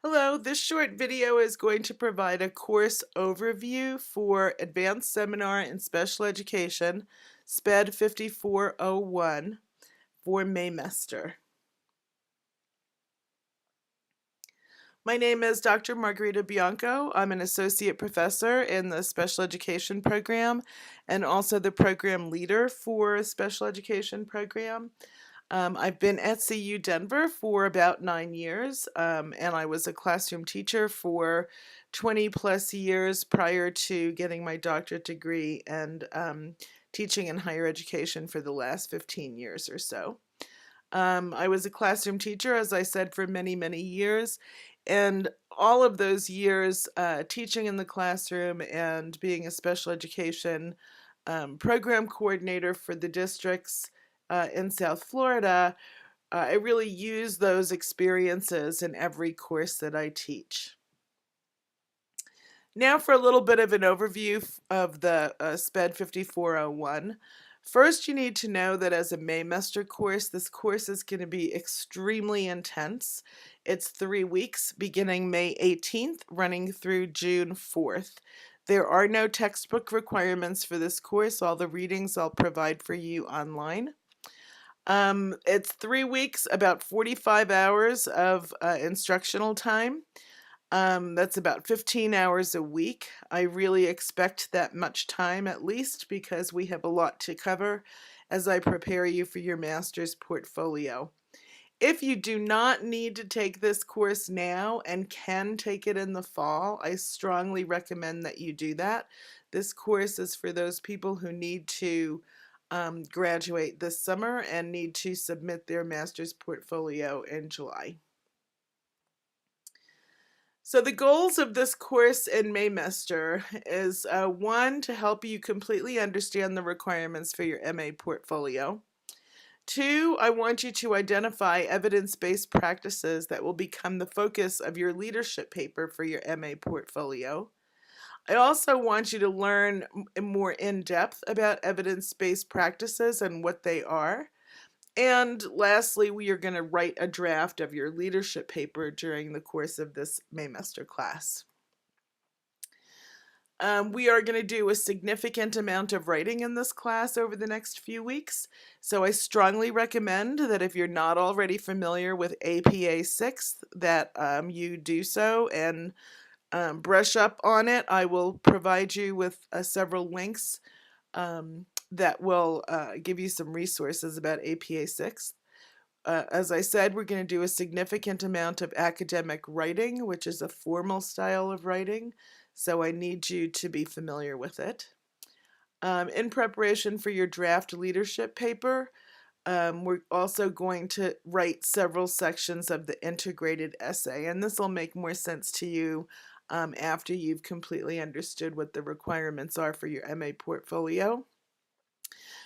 Hello, this short video is going to provide a course overview for Advanced Seminar in Special Education, SPED 5401 for Maymester. My name is Dr. Margarita Bianco. I'm an associate professor in the special education program and also the program leader for a special education program. I've been at CU Denver for about 9 years, and I was a classroom teacher for 20 plus years prior to getting my doctorate degree and teaching in higher education for the last 15 years or so. I was a classroom teacher, as I said, for many, many years, and all of those years teaching in the classroom and being a special education program coordinator for the districts in South Florida, I really use those experiences in every course that I teach. Now for a little bit of an overview of the SPED 5401. First, you need to know that as a Maymester course, this course is going to be extremely intense. It's 3 weeks, beginning May 18th, running through June 4th. There are no textbook requirements for this course. All the readings I'll provide for you online. It's 3 weeks, about 45 hours of instructional time. That's about 15 hours a week. I really expect that much time at least because we have a lot to cover as I prepare you for your master's portfolio. If you do not need to take this course now and can take it in the fall, I strongly recommend that you do that. This course is for those people who need to graduate this summer and need to submit their master's portfolio in July. So the goals of this course in Maymester is 1, to help you completely understand the requirements for your MA portfolio. 2, I want you to identify evidence-based practices that will become the focus of your leadership paper for your MA portfolio. I also want you to learn more in depth about evidence-based practices and what they are. And lastly, we are going to write a draft of your leadership paper during the course of this Maymester class. We are going to do a significant amount of writing in this class over the next few weeks, so I strongly recommend that if you're not already familiar with APA 6, that you do so and brush up on it. I will provide you with several links that will give you some resources about APA 6. As I said, we're going to do a significant amount of academic writing, which is a formal style of writing, so I need you to be familiar with it. In preparation for your draft leadership paper, we're also going to write several sections of the integrated essay, and this will make more sense to you after you've completely understood what the requirements are for your MA portfolio.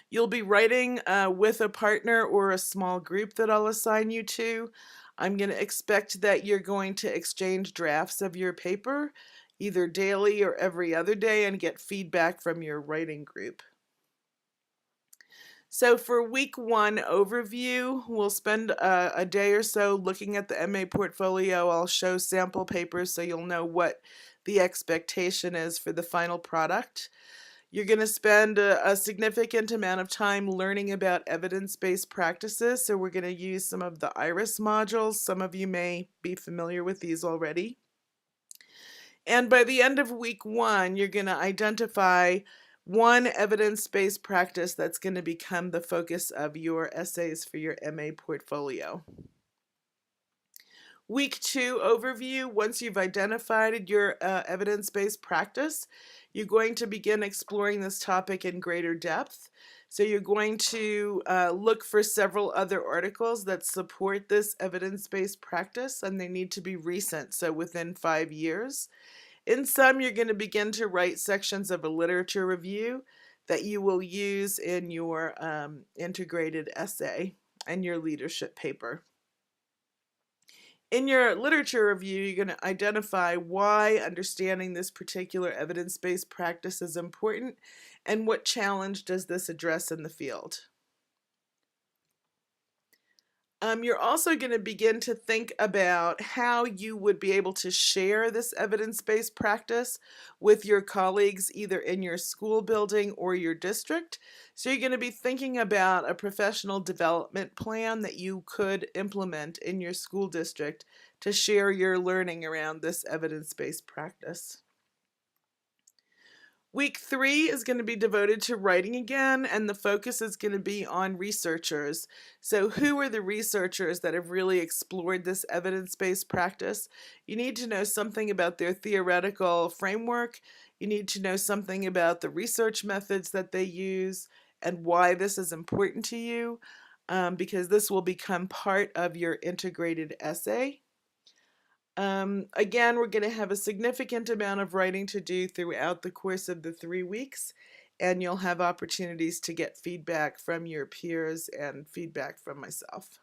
You'll be writing with a partner or a small group that I'll assign you to. I'm going to expect that you're going to exchange drafts of your paper either daily or every other day and get feedback from your writing group. So for week 1 overview, we'll spend a day or so looking at the MA portfolio. I'll show sample papers so you'll know what the expectation is for the final product. You're going to spend a significant amount of time learning about evidence-based practices, so we're going to use some of the IRIS modules. Some of you may be familiar with these already. And by the end of week 1, you're going to identify one evidence-based practice that's going to become the focus of your essays for your MA portfolio. Week 2 overview, once you've identified your evidence-based practice, you're going to begin exploring this topic in greater depth. So you're going to look for several other articles that support this evidence-based practice, and they need to be recent, so within 5 years. In some, you're going to begin to write sections of a literature review that you will use in your integrated essay and your leadership paper. In your literature review, you're going to identify why understanding this particular evidence-based practice is important and what challenge does this address in the field. You're also going to begin to think about how you would be able to share this evidence-based practice with your colleagues either in your school building or your district. So you're going to be thinking about a professional development plan that you could implement in your school district to share your learning around this evidence-based practice. Week 3 is going to be devoted to writing again, and the focus is going to be on researchers. So, who are the researchers that have really explored this evidence-based practice? You need to know something about their theoretical framework. You need to know something about the research methods that they use and why this is important to you, because this will become part of your integrated essay. Again, we're going to have a significant amount of writing to do throughout the course of the 3 weeks, and you'll have opportunities to get feedback from your peers and feedback from myself.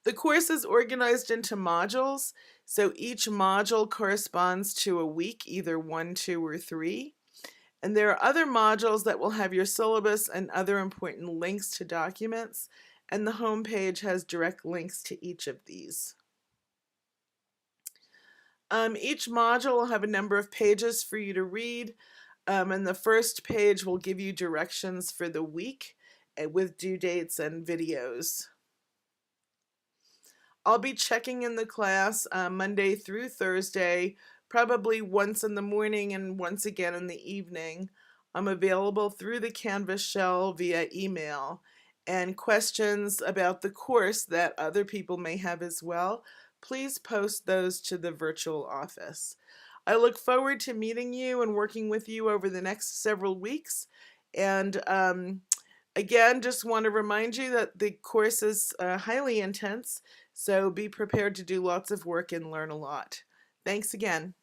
The course is organized into modules, so each module corresponds to a week, either 1, 2, or 3. And there are other modules that will have your syllabus and other important links to documents, and the home page has direct links to each of these. Each module will have a number of pages for you to read, and the first page will give you directions for the week with due dates and videos. I'll be checking in the class Monday through Thursday, probably once in the morning and once again in the evening. I'm available through the Canvas shell via email, and questions about the course that other people may have as well, please post those to the virtual office. I look forward to meeting you and working with you over the next several weeks. And again, just want to remind you that the course is highly intense, so be prepared to do lots of work and learn a lot. Thanks again.